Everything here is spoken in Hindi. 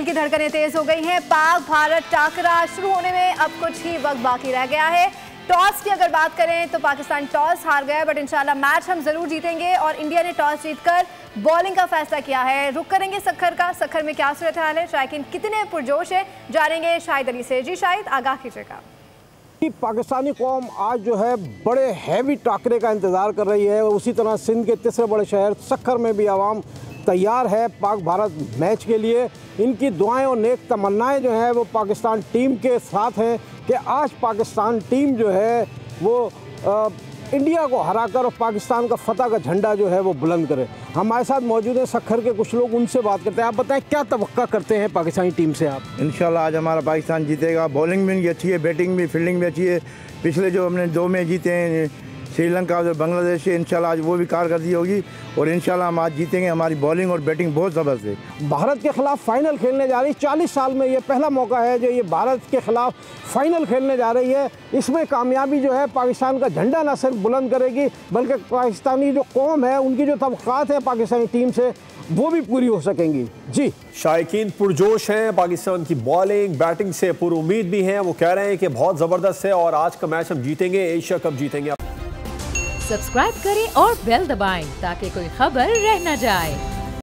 की धड़कनें तेज हो गई हैं। पाक भारत टाकरा शुरू होने में अब कुछ ही वक्त बाकी रह गया है। टॉस की अगर बात करें तो पाकिस्तान टॉस हार गया, बट इंशाल्लाह मैच हम जरूर जीतेंगे और इंडिया ने टॉस जीतकर बॉलिंग का फैसला किया है। रुक करेंगे सखर का, सखर में क्या सूरत हाल है, शायकीन कितने पुरजोश है, जानेंगे शाहिद अली से। जी शाहिद, आगाह कीजिएगा। पाकिस्तानी कौम आज जो है बड़े हैवी टाकरे का इंतज़ार कर रही है। उसी तरह सिंध के तीसरे बड़े शहर सखर में भी आवाम तैयार है पाक भारत मैच के लिए। इनकी दुआएं और नेक तमन्नाएं जो हैं वो पाकिस्तान टीम के साथ हैं कि आज पाकिस्तान टीम जो है वो इंडिया को हराकर और पाकिस्तान का फतह का झंडा जो है वो बुलंद करे। हमारे साथ मौजूद हैं सखर के कुछ लोग, उनसे बात करते हैं। आप बताएं क्या तवक्का करते हैं पाकिस्तानी टीम से आप? इंशाल्लाह आज हमारा पाकिस्तान जीतेगा। बॉलिंग भी अच्छी है, बैटिंग भी, फील्डिंग भी अच्छी है। पिछले जो हमने 2 मैच जीते हैं श्रीलंका और बांग्लादेश से, इंशाल्लाह आज वो भी कारकर्दगी होगी और इंशाल्लाह हम आज जीतेंगे। हमारी बॉलिंग और बैटिंग बहुत ज़बरदस्त है। भारत के खिलाफ फाइनल खेलने जा रही, 40 साल में ये पहला मौका है जो ये भारत के खिलाफ फाइनल खेलने जा रही है। इसमें कामयाबी जो है पाकिस्तान का झंडा न सिर्फ बुलंद करेगी बल्कि पाकिस्तानी जो कौम है उनकी जो तवक्कात है पाकिस्तानी टीम से वो भी पूरी हो सकेंगी। जी शायकीन पुरजोश हैं, पाकिस्तान की बॉलिंग बैटिंग से पूरी उम्मीद भी हैं। वो कह रहे हैं कि बहुत ज़बरदस्त है और आज का मैच हम जीतेंगे, एशिया कप जीतेंगे। सब्सक्राइब करें और बेल दबाएं ताकि कोई खबर रह न जाए।